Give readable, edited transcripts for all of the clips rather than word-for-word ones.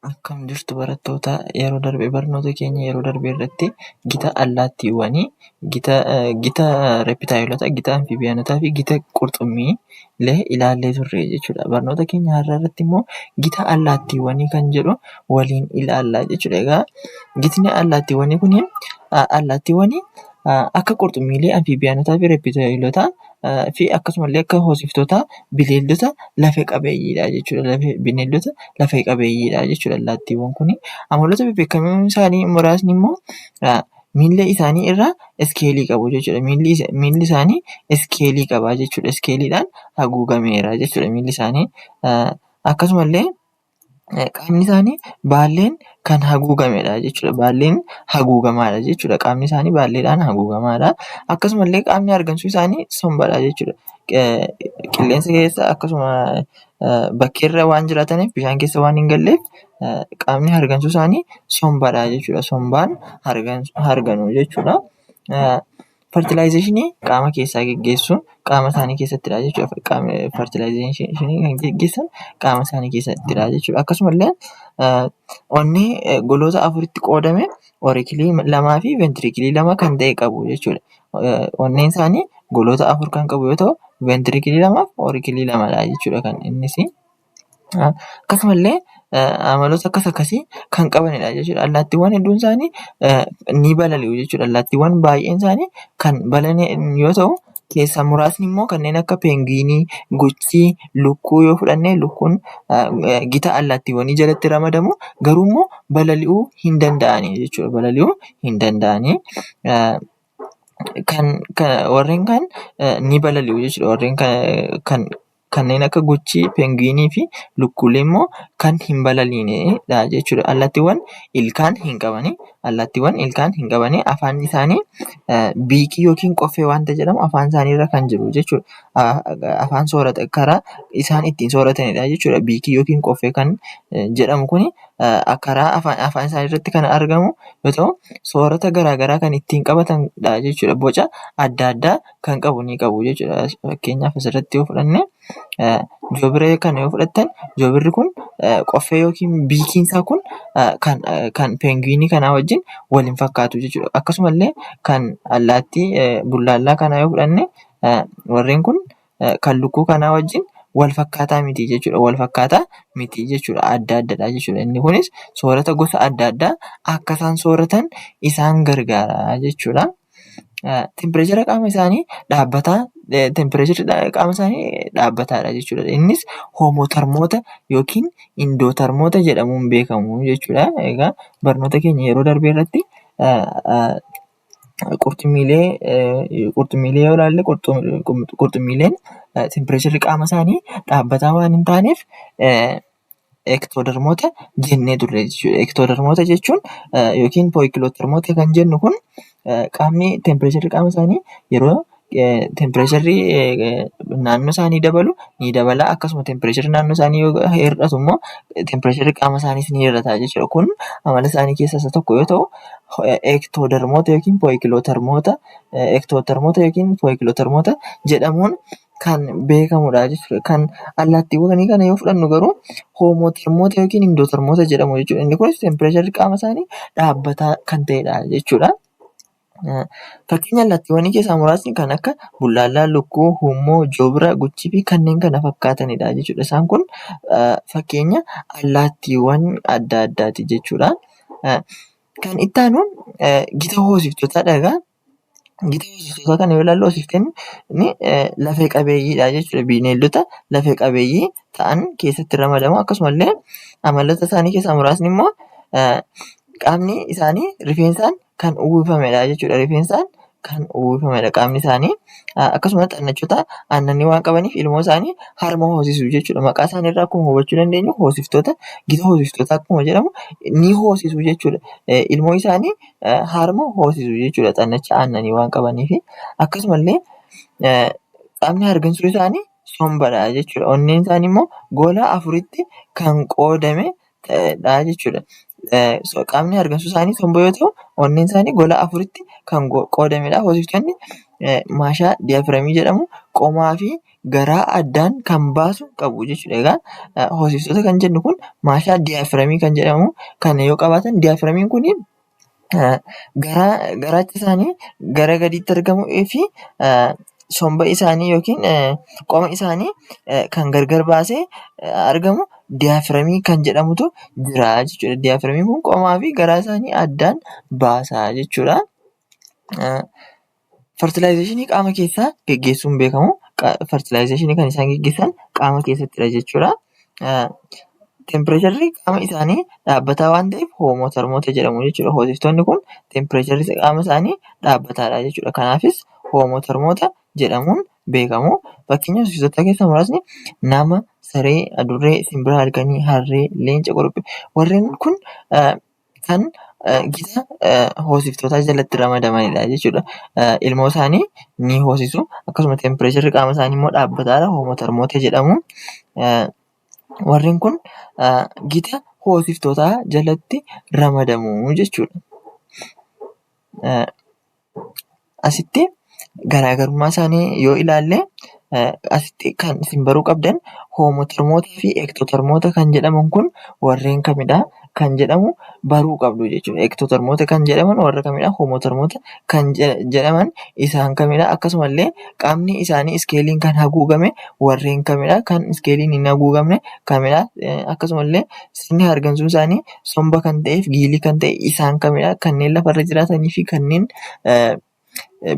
Akkam jirtu barattoota yeroo darbe barnoota keenya yeroo darbe irratti gita allaattiiwwanii, gita reeptaayiloota, gita amfiibiyaanotaa fi gita qurxummiilee ilaallee turre jechuudha. Barnoota keenya har'aa irratti immoo gita allaattiiwwanii kan jedhu waliin ilaallaa jechuudha. Egaa gitni allaattiiwwanii kuni allaattiiwwanii akka qurxummiilee, amfiibiyaanotaa fi reeptaayilotaa fi akkasumallee akka hoosiftootaa bineeldota lafee qabeeyyiidha jechuudha. Bineeldota lafee qabeeyyiidha jechuudha allaattiiwwan kuni. Amaloota bebbeekamoon isaanii muraasni immoo miilla isaanii irraa iskeelii qabu jechuudha. Miilli isaanii iskeelii qaba jechuudha. Iskeeliidhaan haguugameera jechuudha miilli isaanii. Akkasumallee qaamni isaanii baalleen kan haguugamedha jechuudha. Baalleen haguugamaadha jechuudha. Qaamni isaanii baalleedhaan haguugamaadha. Akkasumallee qaamni hargansuu isaanii sombadha jechuudha. Qilleensa keessa akkasuma bakkeerra waan jiraataniif bishaan keessa waan hin galleef qaamni hargansuu isaanii sombadha jechuudha. Sombaan harganu jechuudha. Fertilaayizeeshinii qaama keessaa geggeessuun qaama isaanii keessattidha jechuudha. Fertilaayizeeshinii kan geggeessan qaama isaanii keessattidha jechuudha. Akkasumallee onnee goloota afuritti qoodame oorikilii lamaa fi ventirikilii lama kan ta'e qabu jechuudha. Onneen isaanii goloota afur kan qabu yoo ta'u, ventirikilii lamaa fi oorikilii lamadha jechuudha kan innis. Akkasumallee amaloota akkasii kan qabanidha jechuudha. Allaattiiwwan hedduun isaanii ni balali'u jechuudha. Allaattiiwwan baay'een isaanii kan balali'an yoo ta'u, keessaa muraasni immoo kanneen akka peenguinii, guchii, lukkuu yoo fudhanne lukkuun gita allaattiiwwanii jalatti ramadamu. Garuu immoo balali'uu hin danda'ani jechuudha. Balali'uu hin danda'ani. Warreen kaan ni balali'u jechuudha. Warreen kanneen akka guchii, peenguinii fi lukkuulee immoo kan hin balaliinedha jechuudha. Allaattiiwwan ilkaan hin qabani. Allaattiiwwan ilkaan hin qabani. Afaan isaanii biikii yookiin qoffee waanta jedhamu afaan isaaniirra kan jiru jechuudha. Afaan karaa isaan ittiin sooratanidha jechuudha. Biikii yookiin qoffee kan jedhamu kuni karaa afaan isaaniirratti kan argamu yoo ta'u, soorata garaagaraa kan ittiin qabatanidha jechuudha. Boca adda addaa kan qabu ni qabu jechuudha. Fakkeenyaaf asirratti yoo fudhanne joobiree kana yoo fudhattan joobirri kun qoffee yookiin biikiin isaa kun kan peenguinii kanaa wajjin wal hin fakkaatu jechuudha. Akkasumallee kan allaattii bullaallaa kanaa yoo fudhanne warreen kun kan lukkuu kanaa wajjin wal fakkaataa miti jechuudha. Wal fakkaataa miti jechuudha. Adda addadha jechuudha. Inni kunis soorata gosa adda addaa akka isaan sooratan isaan gargaara jechuudha. Tempereechara qaama isaanii dhaabbataadha jechuudha. Innis hoomotarmoota yookiin indootarmoota jedhamuun beekamu jechuudha. Egaa barnoota keenya yeroo darbe irratti qurxummiilee yoo ilaalle qurxummiileen tempereecharri qaama isaanii dhaabbataa waan hin taaneef ektoodermoota jennee turre jechuudha. Ektoodermoota jechuun yookiin pooyikilotermoota kan jennu kun qaamni tempereecharri qaama isaanii yeroo tempereecharri naannoo isaanii dabalu ni dabala. Akkasuma tempereecharri naannoo isaanii yoo hir'atu immoo tempereecharri qaama isaaniis ni hir'ata jechuudha. Kun amala isaanii keessaa isa tokko yoo ta'u, ektoodermoota yookiin pooyikilotermoota jedhamuun kan beekamudha jechuudha. Kan allaattiiwwanii kana yoo fudhannu garuu hoomotermoota yookiin indootermoota jedhamu jechuudha. Inni kunis tempereecharri qaama isaanii dhaabbataa kan ta'edha jechuudha. Fakkeenya allaattiiwwanii keessaa muraasni kan akka bullaallaa, lukkuu, huummoo, joobira, guchii fi kanneen kana fakkaatanidha jechuudha. Isaan kun fakkeenya allaattiiwwan adda addaati jechuudha. Kan itti aanu gita hoosiftootaadha. Egaa gita hoosiftootaa kana yoo ilaallu hoosiftonni lafee qabeeyyiidha jechuudha. Bineeldota lafee qabeeyyii ta'an keessatti ramadamu. Akkasumallee amaloota isaanii keessaa muraasni immoo qaamni isaanii rifeensaan kan uwwifamedha jechuudha. Rifeensaan kan uwwifamedha qaamni isaanii. Akkasumas xannachoota aannanii waan qabaniif ilmoo isaanii harma hoosisu jechuudha. Maqaa isaaniirraa akkuma hubachuu dandeenyu hoosiftoota, gita hoosiftootaa akkuma jedhamu ni hoosisu jechuudha. Ilmoo isaanii harma hoosisu jechuudha. Xannacha aannanii waan qabaniif. Akkasumallee qaamni hargansuu isaanii sombadha jechuudha. Onneen isaanii immoo gola afuritti kan qoodamedha jechuudha. Qaamni hargansuu isaanii somba yoo ta'u, onneen isaanii gola afuritti kan qoodamedha. Hoosiftonni maashaa diyaafiramii jedhamu qomaa fi garaa addaan kan baasu qabu jechuudha. Egaa hoosistoota kan jennu kun maashaa diyaafiramii kan jedhamu kana yoo qabaatan, diyaafiramiin kun garaacha isaanii gara gadiitti argamuu fi somba isaanii yookiin qoma isaanii kan gargar baasee argamu diyaafiramii kan jedhamutu jira jechuudha. Diyaafiramiin kun qomaa fi garaa isaanii addaan baasa jechuudha. Fertilaayizeeshinii qaama keessaa geggeessuun beekamu. Fertilaayizeeshinii kan isaan geggeessan qaama keessattidha jechuudha. Tempireecharri qaama isaanii dhaabbataa waan ta'eef hoomotermoota jedhamu jechuudha. Hoosistoonni kun tempireecharri qaama isaanii dhaabbataadha jechuudha. Kanaafis hoomotermoota jedhamuun beekamu. Fakkeenya hoosistoota keessaa muraasni nama, saree, adurree, simbira halkanii, harree, leenca, qoruphee warreen kun kan gita hoosiftootaa jalatti ramadamanidha jechuudha. Ilmoo isaanii ni hoosisu. Akkasuma tempireecharri qaama isaanii immoo dhaabbataadha. Hoomotermoota jedhamu. Warreen kun gita hoosiftootaa jalatti ramadamu jechuudha. Asitti garaagarummaa isaanii yoo ilaalle asitti kan isin baruu qabdan hoomotermootaa fi ektotermoota kan jedhaman kun warreen kamidha kan jedhamu baruu qabdu jechuudha. Ektotermoota kan jedhaman warra kamidha? Hoomotermoota kan jedhaman isaan kamidha? Akkasumallee qaamni isaanii iskeeliin kan haguugame warreen kamidha? Kan iskeeliin hin haguugamne kamidha? Akkasumallee sirni hargansuu isaanii somba kan ta'eef giilii kan ta'e isaan kamidha? Kanneen lafarra jiraatanii fi kanneen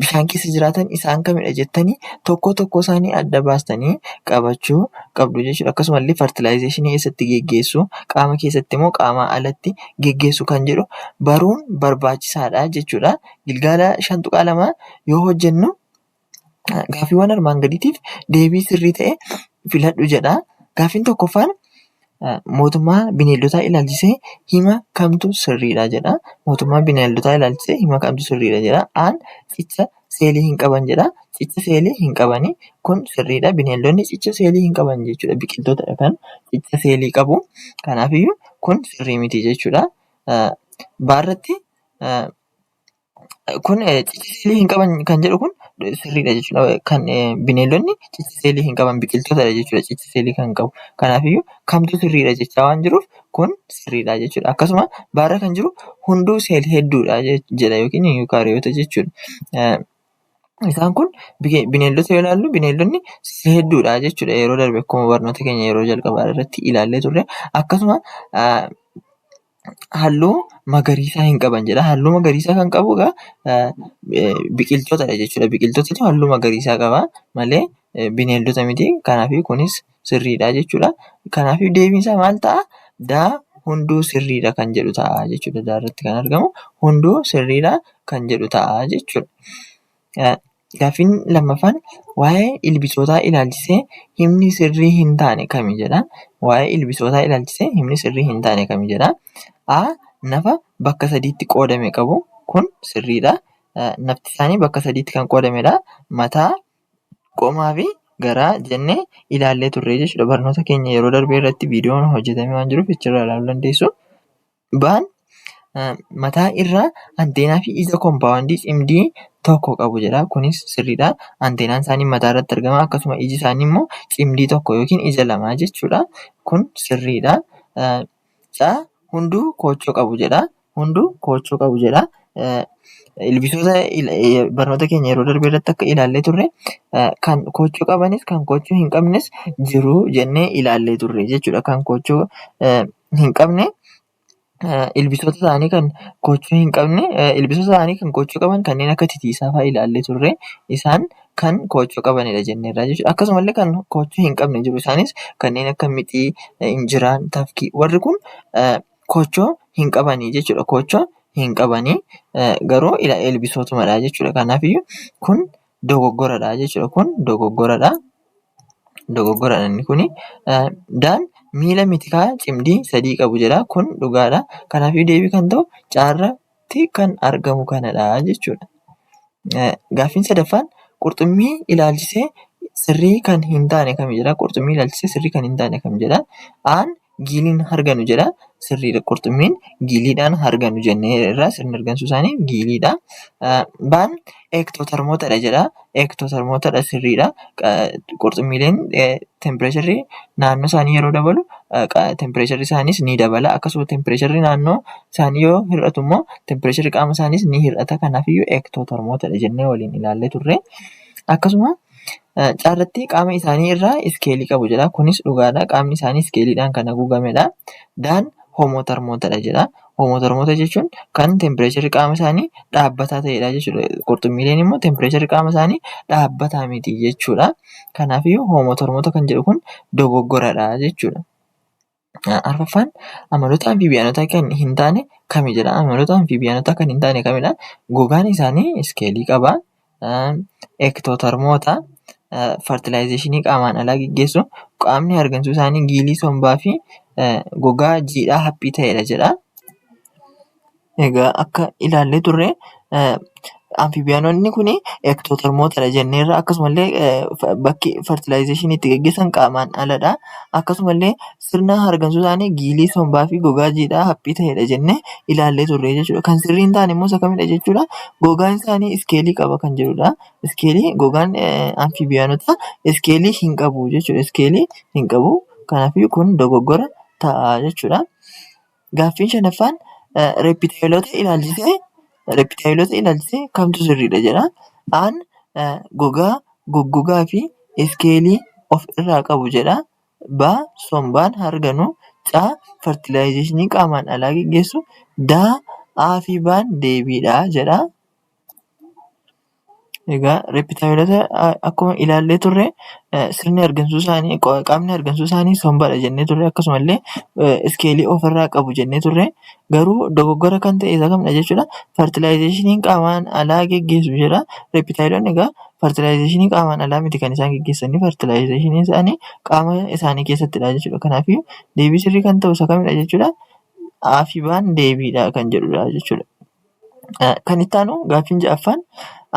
bishaan keessa jiraatan isaan kamidha jettanii tokko tokko isaanii adda baastanii qabachuu qabdu jechuudha. Akkasumallee fertilaayizeeshinii eessatti geggeessu, qaama keessatti moo qaama alatti geggeessu kan jedhu baruun barbaachisaadha jechuudha. Gilgaala 5.2 yoo hojjennu gaaffiiwwan armaan gadiitiif deebii sirrii ta'e filadhu jedha. Gaaffiin tokkoffaan mootummaa bineeldotaa ilaalchisee hima kamtu sirriidha jedha. Mootummaa bineeldotaa ilaalchisee hima kamtu sirriidha jedha. Aan cicha seelii hin qaban jedha. Cicha seelii hin qabani kun sirriidha. Bineeldonni cicha seelii hin qaban jechuudha. Biqiltootadha kan cicha seelii qabu. Kanaafiyyuu kun sirrii miti jechuudha. Baarratti kun cicha seelii hin qaban kan jedhu kun sirriidha jechuudha. Kan bineeldonni cicha seelii hin qaban biqiltootadha jechuudha. Cicha seelii kan qabu. Kanaafiyyuu kamtu sirriidha jechaa waan jiruuf kun sirriidha jechuudha. Akkasuma baarra kan jiru hunduu seel hedduudha jedha yookiin yuukaariyoota jechuudha. Isaan kun bineeldota yoo ilaallu bineeldonni seel hedduudha jechuudha. Yeroo darbe akkuma barnoota keenya yeroo jalqabaa irratti ilaallee turre. Akkasuma halluu magariisaa hin qaban jedha. Halluu magariisaa kan qabu biqiltootadha jechuudha. Biqiltootatu halluu magariisaa qaba malee bineeldota miti. Kanaafii kunis sirriidha jechuudha. Kanaafii deebiin isaa maal ta'a? Daa hunduu sirriidha kan jedhu ta'a jechuudha. Daa irratti kan argamu hunduu sirriidha kan jedhu ta'a jechuudha. Gaaffiin lammaffaan waa'ee ilbiisootaa ilaalchisee himni sirrii hin taane kami jedha. Waa'ee ilbiisootaa ilaalchisee himni sirrii hin taane kami jedha. A. Nafa bakka sadiitti qoodame qabu kun sirriidha. Nafti isaanii bakka sadiitti kan qoodamedha. Mataa, qomaa fi garaa jennee ilaallee turre jechuudha. Barnoota keenya yeroo darbee irratti viidiyoon hojjetamee waan jiruuf achirraa ilaaluu dandeessu. Ba'aan mataa irraa anteenaa fi ija koompaawundii cimdii tokko qabu jedha. Kunis sirriidha. Anteenaan isaanii mataa irratti argama. Akkasuma iji isaanii immoo cimdii tokko yookiin ija lama jechuudha. Kun sirriidha. C. Hunduu koochoo qabu jedha. Hunduu koochoo qabu jedha. Ilbiisota barnoota keenya yeroo darbee irratti akka ilaallee turre kan koochoo qabanis kan koochoo hin qabnes jiru jennee ilaallee turre jechuudha. Kan koochoo hin qabne ilbiisota isaanii kan koochoo hin qabne ilbiisota isaanii kan koochoo qaban kanneen akka titiisaa fa'aa ilaallee turre isaan kan koochoo qabanidha jenneerra jechuudha. Akkasumallee kan koochoo hin qabne jiru isaanis kanneen akka mixii, injiraan, tafkii warri kun koochoo hin qabanii jechuudha. Koochoo hin qabanii garuu ilbiisootumadha jechuudha. Kanaafiyyuu kun dogoggoradha jechuudha. Kun dogoggoradha. Dogoggoradha inni kuni. Daan miila mitikaa cimdii 3 qabu jedha. Kun dhugaadha. Kanaafiyyuu deebii kan ta'u caarratti kan argamu kanadha jechuudha. Gaaffiin sadaffaan qurxummii ilaalchisee sirrii kan hin taane kami jedha. Qurxummii ilaalchisee sirrii kan hin taane kami jedha. Aan giiliin harganu jedha. Sirriidha, qurxummiin giiliidhaan harganu jenneerra. Sirni hargansuu isaanii giiliidha. Baan eektotermootadha jedha. Eektotermootadha, sirriidha. Qurxummiileen tempireesharii naannoo isaanii yeroo dabalu tempireesharri isaaniis ni dabala. Akkasuma tempireesharri naannoo isaanii yoo hir'atu immoo tempireesharri qaama isaaniis ni hir'ata. Kanaafiyyuu eektotermootadha jennee waliin ilaallee turre. Akkasuma caarratti qaama isaanii irraa iskeelii qabu jedha. Kunis dhugaadha. Qaamni isaanii iskeeliidhaan kan haguugamedha. Daan hoomotermootadha jedha. Hoomotermoota jechuun kan tempireesharri qaama isaanii dhaabbataa ta'edha jechuudha. Qurxummiileen immoo tempireesharri qaama isaanii dhaabbataa miti jechuudha. Kanaafiyyuu hoomotermoota kan jedhu kun dogoggoradha jechuudha. Arfaffaan amaloota amfiibiyaanotaa kan hin taane kami jedha. Amaloota amfiibiyaanotaa kan hin taane kamidha? Gogaan isaanii iskeelii qaba. Eektotermoota, fertilaayizeeshinii qaamaan alaa gaggeessu, qaamni hargansuu isaanii giilii, sombaa fi gogaa jiidhaa haphii ta'edha jedha. Egaa akka ilaallee turre amfiibiyaanonni kun eektotermootadha jenneerra. Akkasumallee bakki fertilaayizeeshinii itti gaggeessan qaamaan aladha. Akkasumallee sirna hargansuu isaanii giilii, sombaa fi gogaa jiidhaa haphii ta'edha jennee ilaallee turre jechuudha. Kan sirrii hin taane immoo isa kamidha jechuudha? Gogaan isaanii iskeelii qaba kan jedhudha. Iskeelii, gogaan amfiibiyaanotaa iskeelii hin qabu jechuudha. Iskeelii hin qabu. Kanaafiyyuu kun dogoggora ta'a jechuudha. Gaaffiin shanaffaan reeptaayiloota ilaalchisee kamtu sirriidha jedha. Aan gogaa, goggogaa fi iskeelii of irraa qabu jedha. Baa sombaan harganu. Caa fertilaayizeeshinii qaamaan alaa gaggeessu. Daa aa fi baan deebiidha jedha. Egaa reeptaayiloota akkuma ilaallee turre sirni hargansuu isaanii, qaamni hargansuu isaanii sombadha jennee turre. Akkasumallee iskeelii ofirraa qabu jennee turre. Garuu dogoggora kan ta'e isa kamidha jechuudha? Fertilaayizeeshiniin qaamaan alaa gaggeessu jedha. Reeptaayiloonni egaa fertilaayizeeshinii qaamaan alaa miti kan isaan gaggeessanii, fertilaayizeeshiniin isaanii qaama isaanii keessattidha jechuudha. Kanaafiyyuu deebii sirrii kan ta'u isa kamidha jechuudha? Aa fi baan deebiidha kan jedhudha jechuudha. Kan itti aanu gaaffiin ja'affaan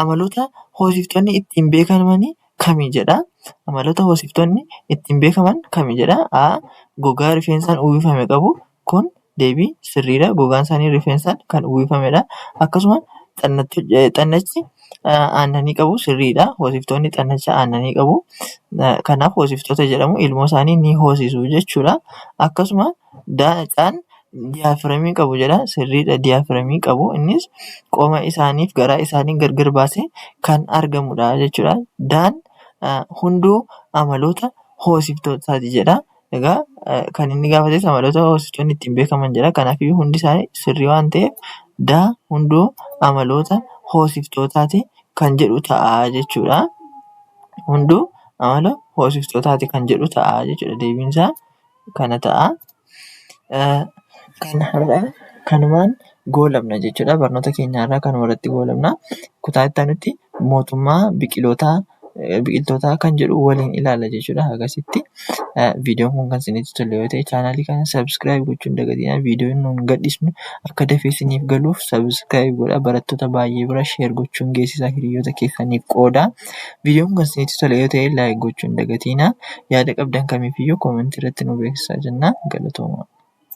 amaloota hoosiftonni ittiin beekaman kami jedha. Amaloota hoosiftonni ittiin beekaman kami jedha. A. Gogaa rifeensaan uwwifame qabu. Kun deebii sirriidha. Gogaan isaanii rifeensaan kan uwwifamedha. Akkasuma xannachi aannanii qabu, sirriidha. Hoosiftonni xannacha aannanii qabu. Kanaaf hoosiftoota jedhamu. Ilmoo isaanii ni hoosisu jechuudha. Akkasuma daachaan diyaafiramii qabu jedha. Sirriidha, diyaafiramii qabu. Innis qooma isaaniif garaa isaanii gargar baasee kan argamudha jechuudha. Daan hunduu amaloota hoosiftootaati jedha. Egaa kan inni gaafates amaloota hoosiftonni ittiin beekaman jedha. Kanaafiyyuu hundi isaanii sirrii waan ta'eef daa hunduu amaloota hoosiftootaati kan jedhu ta'a jechuudha. Hunduu amala hoosiftootaati kan jedhu ta'a jechuudha. Deebiin isaa kana ta'a. Kan har'aa kanumaan goolabna jechuudha. Barnoota keenya har'aa kanuma irratti goolabna. Kutaa itti aanutti mootummaa biqiltootaa kan jedhu waliin ilaalla jechuudha. Akkasitti viidiyoon kun kan isinitti tole yoo ta'e chaanaalii kana sabiskiraayib gochuu hin dagatinaa. Viidiyoon nuun gadhiisnu akka dafee isiniif galuuf sabiskiraayib godhaa. Barattoota baay'ee bira sheer gochuun geessisaa, hiriyoota keessaniif qoodaa. Viidiyoon kun kan isinitti tole yoo ta'e laayik gochuu hin dagatinaa. Yaada qabdan kamiifiyyuu koomentii irratti nu beeksisaa jenna. Galatooma.